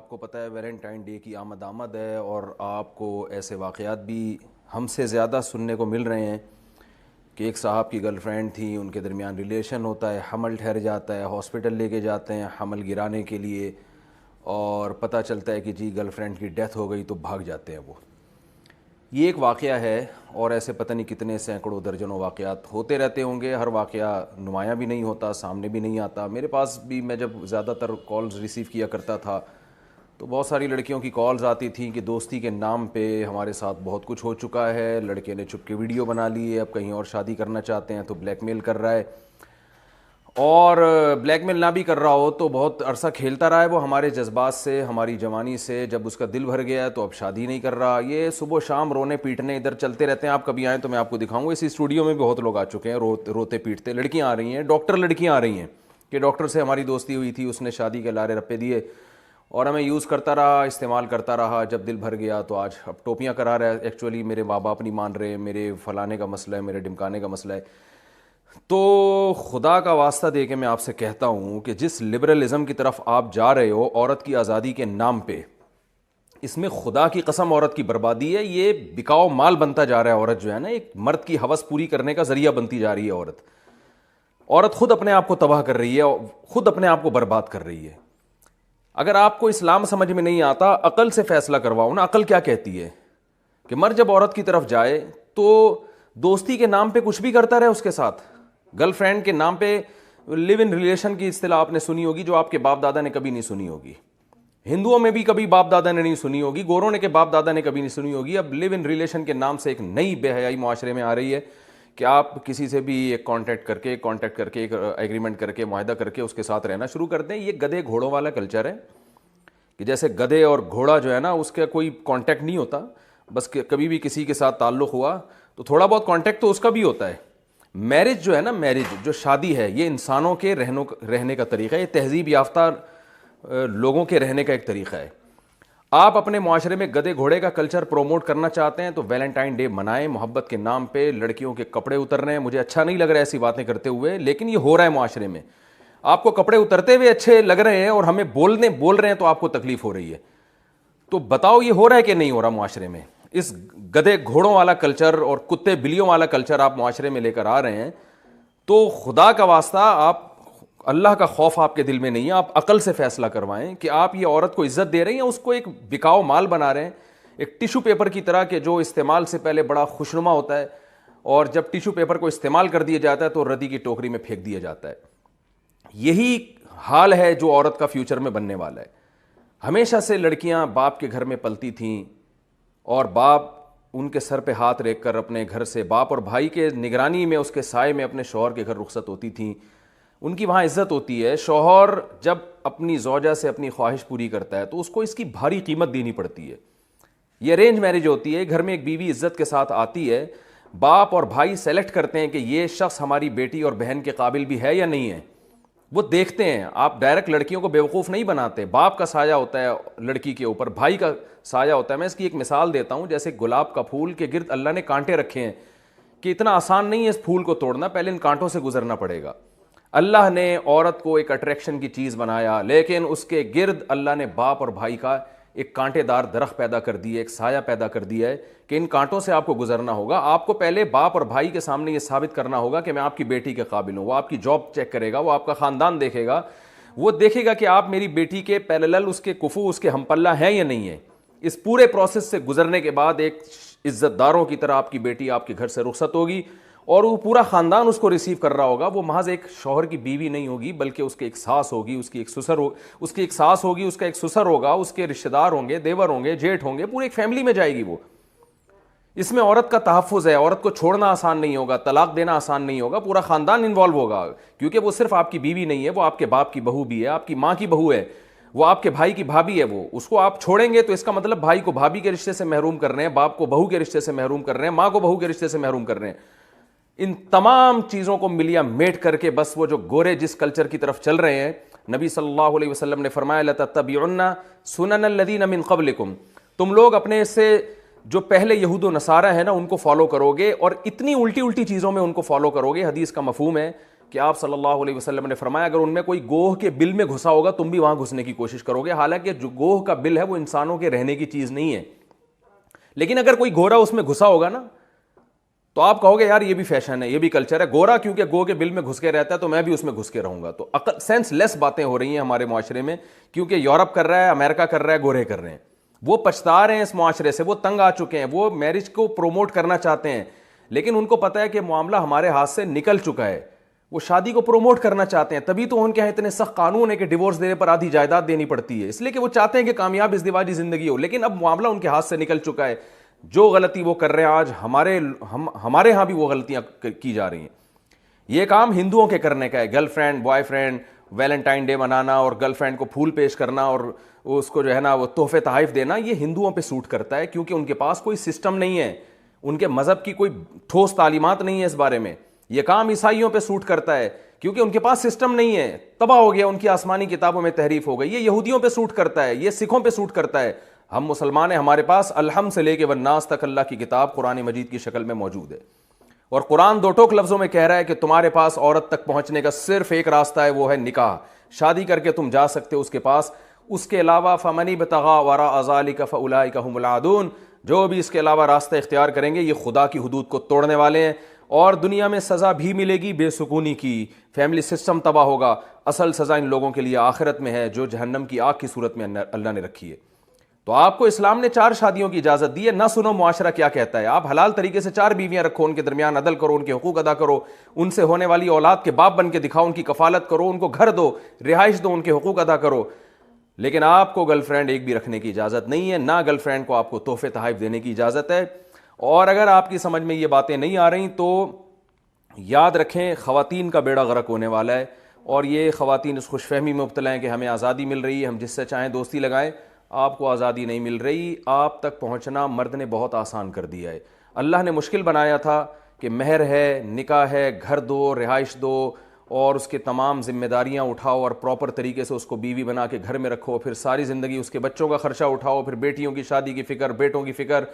آپ کو پتہ ہے ویلنٹائن ڈے کی آمد ہے اور آپ کو ایسے واقعات بھی ہم سے زیادہ سننے کو مل رہے ہیں کہ ایک صاحب کی گرل فرینڈ تھی، ان کے درمیان ریلیشن ہوتا ہے، حمل ٹھہر جاتا ہے، ہاسپٹل لے کے جاتے ہیں حمل گرانے کے لیے، اور پتہ چلتا ہے کہ جی گرل فرینڈ کی ڈیتھ ہو گئی تو بھاگ جاتے ہیں وہ۔ یہ ایک واقعہ ہے اور ایسے پتہ نہیں کتنے سینکڑوں درجنوں واقعات ہوتے رہتے ہوں گے۔ ہر واقعہ نمایاں بھی نہیں ہوتا، سامنے بھی نہیں آتا۔ میرے پاس بھی میں جب زیادہ تر کالز ریسیو کیا کرتا تھا تو بہت ساری لڑکیوں کی کالز آتی تھیں کہ دوستی کے نام پہ ہمارے ساتھ بہت کچھ ہو چکا ہے، لڑکے نے چھپ کے ویڈیو بنا لی ہے، اب کہیں اور شادی کرنا چاہتے ہیں تو بلیک میل کر رہا ہے، اور بلیک میل نہ بھی کر رہا ہو تو بہت عرصہ کھیلتا رہا ہے وہ ہمارے جذبات سے، ہماری جوانی سے۔ جب اس کا دل بھر گیا ہے تو اب شادی نہیں کر رہا۔ یہ صبح و شام رونے پیٹنے ادھر چلتے رہتے ہیں۔ آپ کبھی آئیں تو میں آپ کو دکھاؤں گا، اسی اسٹوڈیو میں بھی بہت لوگ آ چکے ہیں روتے پیٹتے۔ لڑکیاں آ رہی ہیں، ڈاکٹر لڑکیاں آ رہی ہیں کہ ڈاکٹر سے ہماری دوستی ہوئی تھی، اس نے شادی کے لارے رپے دیے اور ہمیں یوز کرتا رہا، استعمال کرتا رہا، جب دل بھر گیا تو آج اب ٹوپیاں کرا رہا ہے۔ ایکچولی میرے ماں باپ نہیں مان رہے، میرے فلانے کا مسئلہ ہے، میرے ڈمکانے کا مسئلہ ہے۔ تو خدا کا واسطہ دے کے میں آپ سے کہتا ہوں کہ جس لبرلزم کی طرف آپ جا رہے ہو عورت کی آزادی کے نام پہ، اس میں خدا کی قسم عورت کی بربادی ہے۔ یہ بکاؤ مال بنتا جا رہا ہے۔ عورت جو ہے نا، ایک مرد کی ہوس پوری کرنے کا ذریعہ بنتی جا رہی ہے۔ عورت خود اپنے آپ کو تباہ کر رہی ہے، خود اپنے آپ کو برباد کر رہی ہے۔ اگر آپ کو اسلام سمجھ میں نہیں آتا، عقل سے فیصلہ کرواؤ نا۔ عقل کیا کہتی ہے کہ مرد جب عورت کی طرف جائے تو دوستی کے نام پہ کچھ بھی کرتا رہے اس کے ساتھ۔ گرل فرینڈ کے نام پہ لیو ان ریلیشن کی اصطلاح آپ نے سنی ہوگی، جو آپ کے باپ دادا نے کبھی نہیں سنی ہوگی۔ ہندوؤں میں بھی کبھی باپ دادا نے نہیں سنی ہوگی، گوروں نے کے باپ دادا نے کبھی نہیں سنی ہوگی۔ اب لیو ان ریلیشن کے نام سے ایک نئی بے حیائی معاشرے میں آ رہی ہے کہ آپ کسی سے بھی ایک کانٹیکٹ کر کے ایک ایگریمنٹ کر کے، معاہدہ کر کے اس کے ساتھ رہنا شروع کر دیں۔ یہ گدھے گھوڑوں والا کلچر ہے کہ جیسے گدھے اور گھوڑا جو ہے نا، اس کا کوئی کانٹیکٹ نہیں ہوتا، بس کبھی بھی کسی کے ساتھ تعلق ہوا تو تھوڑا بہت کانٹیکٹ تو اس کا بھی ہوتا ہے۔ میرج جو ہے نا، میرج جو شادی ہے، یہ انسانوں کے رہنے کا طریقہ ہے، یہ تہذیب یافتہ لوگوں کے رہنے کا ایک طریقہ ہے۔ آپ اپنے معاشرے میں گدھے گھوڑے کا کلچر پروموٹ کرنا چاہتے ہیں تو ویلنٹائن ڈے منائیں، محبت کے نام پہ لڑکیوں کے کپڑے اتر رہے ہیں۔ مجھے اچھا نہیں لگ رہا ہے ایسی باتیں کرتے ہوئے، لیکن یہ ہو رہا ہے معاشرے میں۔ آپ کو کپڑے اترتے ہوئے اچھے لگ رہے ہیں اور ہمیں بول رہے ہیں تو آپ کو تکلیف ہو رہی ہے۔ تو بتاؤ یہ ہو رہا ہے کہ نہیں ہو رہا معاشرے میں؟ اس گدھے گھوڑوں والا کلچر اور کتے بلیوں والا کلچر آپ معاشرے میں لے کر آ رہے ہیں، تو خدا کا واسطہ آپ، اللہ کا خوف آپ کے دل میں نہیں ہے، آپ عقل سے فیصلہ کروائیں کہ آپ یہ عورت کو عزت دے رہے ہیں یا اس کو ایک بکاؤ مال بنا رہے ہیں، ایک ٹیشو پیپر کی طرح کہ جو استعمال سے پہلے بڑا خوشنما ہوتا ہے اور جب ٹیشو پیپر کو استعمال کر دیا جاتا ہے تو ردی کی ٹوکری میں پھینک دیا جاتا ہے۔ یہی حال ہے جو عورت کا فیوچر میں بننے والا ہے۔ ہمیشہ سے لڑکیاں باپ کے گھر میں پلتی تھیں اور باپ ان کے سر پہ ہاتھ رکھ کر اپنے گھر سے، باپ اور بھائی کے نگرانی میں، اس کے سائے میں اپنے شوہر کے گھر رخصت ہوتی تھیں۔ ان کی وہاں عزت ہوتی ہے۔ شوہر جب اپنی زوجہ سے اپنی خواہش پوری کرتا ہے تو اس کو اس کی بھاری قیمت دینی پڑتی ہے۔ یہ ارینج میرج ہوتی ہے، گھر میں ایک بیوی عزت کے ساتھ آتی ہے، باپ اور بھائی سیلیکٹ کرتے ہیں کہ یہ شخص ہماری بیٹی اور بہن کے قابل بھی ہے یا نہیں ہے، وہ دیکھتے ہیں۔ آپ ڈائریکٹ لڑکیوں کو بیوقوف نہیں بناتے۔ باپ کا سایہ ہوتا ہے لڑکی کے اوپر، بھائی کا سایہ ہوتا ہے۔ میں اس کی ایک مثال دیتا ہوں، جیسے گلاب کا پھول کے گرد اللہ نے کانٹے رکھے ہیں کہ اتنا آسان نہیں ہے اس پھول کو توڑنا، پہلے ان کانٹوں سے گزرنا پڑے گا۔ اللہ نے عورت کو ایک اٹریکشن کی چیز بنایا، لیکن اس کے گرد اللہ نے باپ اور بھائی کا ایک کانٹے دار درخت پیدا کر دی ہے، ایک سایہ پیدا کر دیا ہے کہ ان کانٹوں سے آپ کو گزرنا ہوگا۔ آپ کو پہلے باپ اور بھائی کے سامنے یہ ثابت کرنا ہوگا کہ میں آپ کی بیٹی کے قابل ہوں۔ وہ آپ کی جاب چیک کرے گا، وہ آپ کا خاندان دیکھے گا، وہ دیکھے گا کہ آپ میری بیٹی کے پیرالل، اس کے کفو، اس کے ہم پلہ ہیں یا نہیں ہے۔ اس پورے پروسیس سے گزرنے کے بعد ایک عزت داروں کی طرح آپ کی بیٹی آپ کے گھر سے رخصت ہوگی اور وہ پورا خاندان اس کو ریسیو کر رہا ہوگا۔ وہ محض ایک شوہر کی بیوی نہیں ہوگی، بلکہ اس کی ایک ساس ہوگی، اس کی ایک سسر اس کی ایک ساس ہوگی، اس کا ایک سسر ہوگا، اس کے رشتہ دار ہوں گے، دیور ہوں گے، جیٹھ ہوں گے، پوری ایک فیملی میں جائے گی وہ۔ اس میں عورت کا تحفظ ہے، عورت کو چھوڑنا آسان نہیں ہوگا، طلاق دینا آسان نہیں ہوگا، پورا خاندان انوالو ہوگا، کیونکہ وہ صرف آپ کی بیوی نہیں ہے، وہ آپ کے باپ کی بہو بھی ہے، آپ کی ماں کی بہو ہے، وہ آپ کے بھائی کی بھابھی ہے۔ وہ اس کو آپ چھوڑیں گے تو اس کا مطلب بھائی کو بھابھی کے رشتے سے محروم کر رہے ہیں، باپ کو بہو کے رشتے سے محروم کر رہے ہیں، ماں کو بہو کے رشتے سے محروم کر رہے ہیں۔ ان تمام چیزوں کو ملیا میٹ کر کے بس وہ جو گورے جس کلچر کی طرف چل رہے ہیں، نبی صلی اللہ علیہ وسلم نے فرمایا لَتَتَّبِعُنَّ سُنَنَ الَّذِينَ مِن قَبْلِكُمْ، تم لوگ اپنے سے جو پہلے یہود و نصارہ ہیں نا ان کو فالو کرو گے اور اتنی الٹی چیزوں میں ان کو فالو کرو گے۔ حدیث کا مفہوم ہے کہ آپ صلی اللہ علیہ وسلم نے فرمایا اگر ان میں کوئی گوہ کے بل میں گھسا ہوگا تم بھی وہاں گھسنے کی کوشش کرو گے، حالانکہ جو گوہ کا بل ہے وہ انسانوں کے رہنے کی چیز نہیں ہے، لیکن اگر کوئی گورا اس میں گھسا ہوگا نا تو آپ کہو گے یار یہ بھی فیشن ہے، یہ بھی کلچر ہے، گورا کیونکہ گو کے بل میں گھس کے رہتا ہے تو میں بھی اس میں گھس کے رہوں گا۔ تو عقل سینس لیس باتیں ہو رہی ہیں ہمارے معاشرے میں، کیونکہ یورپ کر رہا ہے، امریکہ کر رہا ہے، گورے کر رہے ہیں، وہ پچھتا رہے ہیں اس معاشرے سے، وہ تنگ آ چکے ہیں، وہ میرج کو پروموٹ کرنا چاہتے ہیں، لیکن ان کو پتہ ہے کہ معاملہ ہمارے ہاتھ سے نکل چکا ہے، وہ شادی کو پروموٹ کرنا چاہتے ہیں، تبھی تو ان کے یہاں اتنے سخت قانون ہے کہ ڈیورس دینے پر آدھی جائیداد دینی پڑتی ہے، اس لیے کہ وہ چاہتے ہیں کہ کامیاب ازدواجی زندگی ہو، لیکن اب معاملہ ان کے ہاتھ سے نکل چکا ہے۔ جو غلطی وہ کر رہے ہیں آج ہمارے ہاں بھی وہ غلطیاں کی جا رہی ہیں۔ یہ کام ہندوؤں کے کرنے کا ہے، girl friend boy friend Valentine day منانا اور گرل فرینڈ کو پھول پیش کرنا اور اس کو جو ہے نا وہ تحفے تحائف دینا، یہ ہندوؤں پہ سوٹ کرتا ہے، کیونکہ ان کے پاس کوئی سسٹم نہیں ہے، ان کے مذہب کی کوئی ٹھوس تعلیمات نہیں ہے اس بارے میں۔ یہ کام عیسائیوں پہ سوٹ کرتا ہے کیونکہ ان کے پاس سسٹم نہیں ہے، تباہ ہو گیا، ان کی آسمانی کتابوں میں تحریف ہو گئی۔ یہ یہودیوں پہ سوٹ کرتا ہے، یہ سکھوں پہ سوٹ کرتا ہے۔ ہم مسلمان ہیں، ہمارے پاس الحمد سے لے کے والناس تک اللہ کی کتاب قرآن مجید کی شکل میں موجود ہے، اور قرآن دو ٹوک لفظوں میں کہہ رہا ہے کہ تمہارے پاس عورت تک پہنچنے کا صرف ایک راستہ ہے، وہ ہے نکاح، شادی کر کے تم جا سکتے ہو اس کے پاس، اس کے علاوہ فَمَنِ ابْتَغَىٰ وَرَاءَ ذَٰلِكَ فَأُولَٰئِكَ هُمُ الْعَادُونَ، جو بھی اس کے علاوہ راستہ اختیار کریں گے یہ خدا کی حدود کو توڑنے والے ہیں، اور دنیا میں سزا بھی ملے گی بے سکونی کی، فیملی سسٹم تباہ ہوگا۔ اصل سزا ان لوگوں کے لیے آخرت میں ہے جو جہنم کی آگ کی صورت میں اللہ نے رکھی ہے۔ تو آپ کو اسلام نے 4 شادیوں کی اجازت دی ہے، نہ سنو معاشرہ کیا کہتا ہے، آپ حلال طریقے سے 4 بیویاں رکھو، ان کے درمیان عدل کرو، ان کے حقوق ادا کرو، ان سے ہونے والی اولاد کے باپ بن کے دکھاؤ، ان کی کفالت کرو، ان کو گھر دو، رہائش دو، ان کے حقوق ادا کرو، لیکن آپ کو گرل فرینڈ ایک بھی رکھنے کی اجازت نہیں ہے، نہ گرل فرینڈ کو آپ کو تحفے تحائف دینے کی اجازت ہے۔ اور اگر آپ کی سمجھ میں یہ باتیں نہیں آ رہی تو یاد رکھیں خواتین کا بیڑا غرق ہونے والا ہے، اور یہ خواتین اس خوش فہمی میں مبتلا ہیں کہ ہمیں آزادی مل رہی ہے، ہم جس سے چاہیں دوستی لگائیں۔ آپ کو آزادی نہیں مل رہی، آپ تک پہنچنا مرد نے بہت آسان کر دیا ہے۔ اللہ نے مشکل بنایا تھا کہ مہر ہے، نکاح ہے، گھر دو، رہائش دو، اور اس کے تمام ذمہ داریاں اٹھاؤ اور پراپر طریقے سے اس کو بیوی بنا کے گھر میں رکھو، پھر ساری زندگی اس کے بچوں کا خرچہ اٹھاؤ، پھر بیٹیوں کی شادی کی فکر، بیٹوں کی فکر،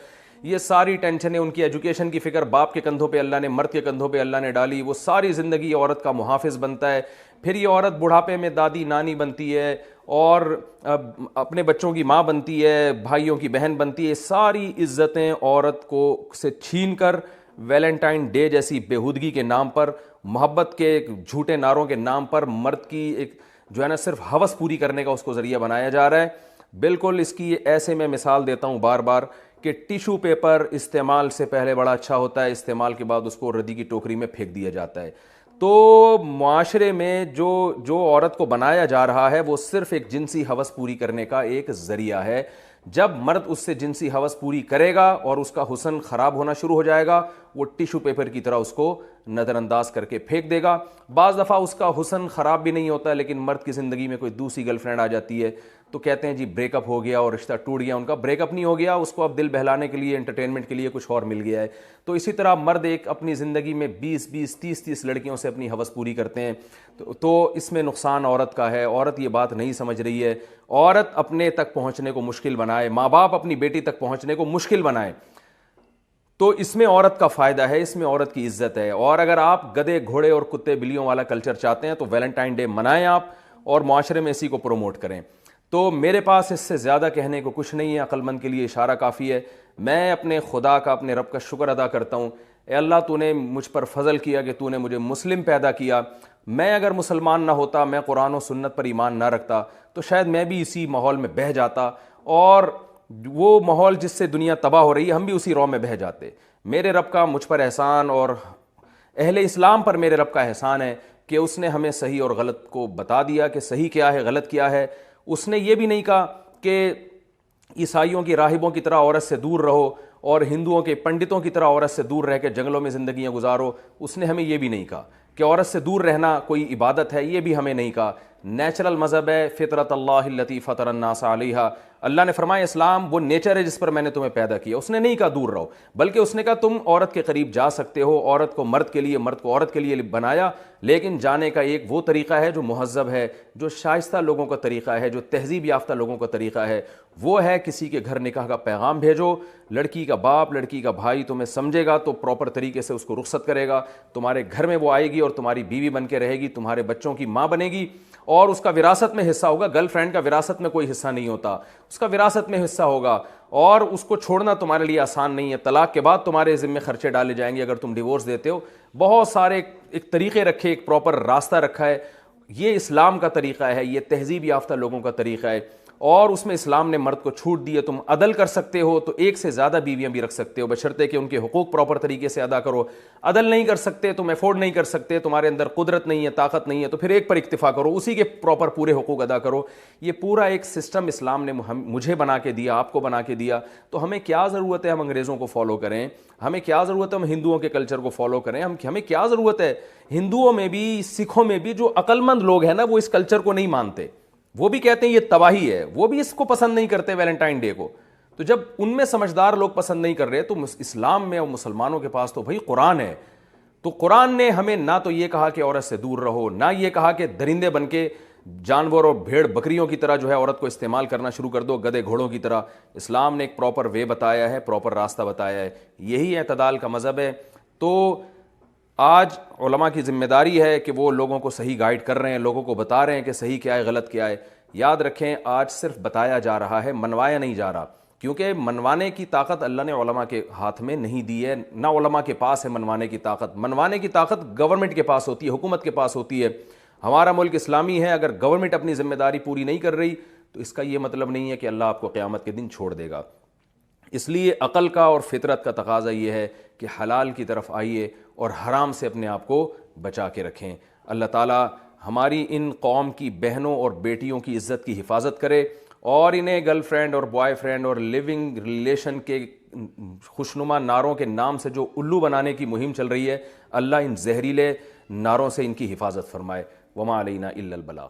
یہ ساری ٹینشنیں، ان کی ایجوکیشن کی فکر باپ کے کندھوں پہ اللہ نے، مرد کے کندھوں پہ اللہ نے ڈالی، وہ ساری زندگی عورت کا محافظ بنتا ہے، پھر یہ عورت بڑھاپے میں دادی نانی بنتی ہے اور اپنے بچوں کی ماں بنتی ہے، بھائیوں کی بہن بنتی ہے، ساری عزتیں عورت کو سے چھین کر ویلنٹائن ڈے جیسی بےہودگی کے نام پر، محبت کے جھوٹے نعروں کے نام پر مرد کی ایک جو ہے نا صرف ہوس پوری کرنے کا اس کو ذریعہ بنایا جا رہا ہے۔ بالکل اس کی ایسے میں مثال دیتا ہوں بار بار کہ ٹیشو پیپر استعمال سے پہلے بڑا اچھا ہوتا ہے، استعمال کے بعد اس کو ردی کی ٹوکری میں پھینک دیا جاتا ہے۔ تو معاشرے میں جو عورت کو بنایا جا رہا ہے وہ صرف ایک جنسی ہوس پوری کرنے کا ایک ذریعہ ہے۔ جب مرد اس سے جنسی ہوس پوری کرے گا اور اس کا حسن خراب ہونا شروع ہو جائے گا، وہ ٹیشو پیپر کی طرح اس کو نظر انداز کر کے پھینک دے گا۔ بعض دفعہ اس کا حسن خراب بھی نہیں ہوتا، لیکن مرد کی زندگی میں کوئی دوسری گرل فرینڈ آ جاتی ہے تو کہتے ہیں جی بریک اپ ہو گیا اور رشتہ ٹوٹ گیا۔ ان کا بریک اپ نہیں ہو گیا، اس کو اب دل بہلانے کے لیے، انٹرٹینمنٹ کے لیے کچھ اور مل گیا ہے۔ تو اسی طرح مرد ایک اپنی زندگی میں 20-30 لڑکیوں سے اپنی ہوس پوری کرتے ہیں، تو اس میں نقصان عورت کا ہے۔ عورت یہ بات نہیں سمجھ رہی ہے، عورت اپنے تک پہنچنے کو مشکل بنائے، ماں باپ اپنی بیٹی تک پہنچنے کو مشکل بنائے، تو اس میں عورت کا فائدہ ہے، اس میں عورت کی عزت ہے۔ اور اگر آپ گدھے گھوڑے اور کتے بلیوں والا کلچر چاہتے ہیں تو ویلنٹائن ڈے منائیں آپ، اور معاشرے میں اسی کو پروموٹ کریں۔ تو میرے پاس اس سے زیادہ کہنے کو کچھ نہیں ہے، عقل مند کے لیے اشارہ کافی ہے۔ میں اپنے خدا کا، اپنے رب کا شکر ادا کرتا ہوں، اے اللہ تو نے مجھ پر فضل کیا کہ تو نے مجھے مسلم پیدا کیا۔ میں اگر مسلمان نہ ہوتا، میں قرآن و سنت پر ایمان نہ رکھتا، تو شاید میں بھی اسی ماحول میں بہہ جاتا، اور وہ ماحول جس سے دنیا تباہ ہو رہی ہے ہم بھی اسی رو میں بہہ جاتے۔ میرے رب کا مجھ پر احسان، اور اہل اسلام پر میرے رب کا احسان ہے کہ اس نے ہمیں صحیح اور غلط کو بتا دیا کہ صحیح کیا ہے، غلط کیا ہے۔ اس نے یہ بھی نہیں کہا کہ عیسائیوں کی راہبوں کی طرح عورت سے دور رہو اور ہندوؤں کے پنڈتوں کی طرح عورت سے دور رہ کے جنگلوں میں زندگیاں گزارو۔ اس نے ہمیں یہ بھی نہیں کہا کہ عورت سے دور رہنا کوئی عبادت ہے، یہ بھی ہمیں نہیں کہا۔ نیچرل مذہب ہے، فطرت اللہ التی فطر الناس علیہا، اللہ نے فرمایا اسلام وہ نیچر ہے جس پر میں نے تمہیں پیدا کیا. اس نے نہیں کہا دور رہو, بلکہ اس نے کہا تم عورت کے قریب جا سکتے ہو, عورت کو مرد کے لیے, مرد کو عورت کے لیے بنایا, لیکن جانے کا ایک وہ طریقہ ہے جو مہذب ہے, جو شائستہ لوگوں کا طریقہ ہے, جو تہذیب یافتہ لوگوں کا طریقہ ہے, وہ ہے کسی کے گھر نکاح کا پیغام بھیجو. لڑکی کا باپ, لڑکی کا بھائی تمہیں سمجھے گا تو پراپر طریقے سے اس کو رخصت کرے گا, تمہارے گھر میں وہ آئے گی اور تمہاری بیوی بن کے رہے گی, تمہارے بچوں کی ماں بنے گی, اور اس کا وراثت میں حصہ ہوگا. گرل فرینڈ کا وراثت میں کوئی حصہ نہیں ہوتا, اس کا وراثت میں حصہ ہوگا, اور اس کو چھوڑنا تمہارے لیے آسان نہیں ہے. طلاق کے بعد تمہارے ذمہ خرچے ڈالے جائیں گے اگر تم ڈیورس دیتے ہو. بہت سارے ایک طریقے رکھے, ایک پراپر راستہ رکھا ہے. یہ اسلام کا طریقہ ہے, یہ تہذیب یافتہ لوگوں کا طریقہ ہے, اور اس میں اسلام نے مرد کو چھوٹ دی ہے. تم عدل کر سکتے ہو تو ایک سے زیادہ بیویاں بھی رکھ سکتے ہو, بشرطے کہ ان کے حقوق پراپر طریقے سے ادا کرو. عدل نہیں کر سکتے, تم افورڈ نہیں کر سکتے, تمہارے اندر قدرت نہیں ہے, طاقت نہیں ہے, تو پھر ایک پر اکتفا کرو, اسی کے پراپر پورے حقوق ادا کرو. یہ پورا ایک سسٹم اسلام نے مجھے بنا کے دیا, آپ کو بنا کے دیا. تو ہمیں کیا ضرورت ہے ہم انگریزوں کو فالو کریں؟ ہمیں کیا ضرورت ہے ہم ہندوؤں کے کلچر کو فالو کریں؟ ہمیں کیا ضرورت ہے؟ ہندوؤں میں بھی, سکھوں میں بھی جو عقل مند لوگ ہیں نا, وہ اس کلچر کو نہیں مانتے, وہ بھی کہتے ہیں یہ تباہی ہے, وہ بھی اس کو پسند نہیں کرتے ویلنٹائن ڈے کو. تو جب ان میں سمجھدار لوگ پسند نہیں کر رہے تو اسلام میں اور مسلمانوں کے پاس تو بھائی قرآن ہے. تو قرآن نے ہمیں نہ تو یہ کہا کہ عورت سے دور رہو, نہ یہ کہا کہ درندے بن کے جانور اور بھیڑ بکریوں کی طرح جو ہے عورت کو استعمال کرنا شروع کر دو, گدھے گھوڑوں کی طرح. اسلام نے ایک پراپر وے بتایا ہے, پراپر راستہ بتایا ہے. یہی اعتدال کا مذہب ہے. تو آج علماء کی ذمہ داری ہے کہ وہ لوگوں کو صحیح گائیڈ کر رہے ہیں, لوگوں کو بتا رہے ہیں کہ صحیح کیا ہے, غلط کیا ہے. یاد رکھیں آج صرف بتایا جا رہا ہے, منوایا نہیں جا رہا, کیونکہ منوانے کی طاقت اللہ نے علماء کے ہاتھ میں نہیں دی ہے, نہ علماء کے پاس ہے منوانے کی طاقت. منوانے کی طاقت گورنمنٹ کے پاس ہوتی ہے, حکومت کے پاس ہوتی ہے. ہمارا ملک اسلامی ہے, اگر گورنمنٹ اپنی ذمہ داری پوری نہیں کر رہی تو اس کا یہ مطلب نہیں ہے کہ اللہ آپ کو قیامت کے دن چھوڑ دے گا. اس لیے عقل کا اور فطرت کا تقاضا یہ ہے کہ حلال کی طرف آئیے اور حرام سے اپنے آپ کو بچا کے رکھیں. اللہ تعالیٰ ہماری ان قوم کی بہنوں اور بیٹیوں کی عزت کی حفاظت کرے, اور انہیں گرل فرینڈ اور بوائے فرینڈ اور لیونگ ریلیشن کے خوشنما نعروں کے نام سے جو الو بنانے کی مہم چل رہی ہے, اللہ ان زہریلے نعروں سے ان کی حفاظت فرمائے. وما علینا الا البلاغ.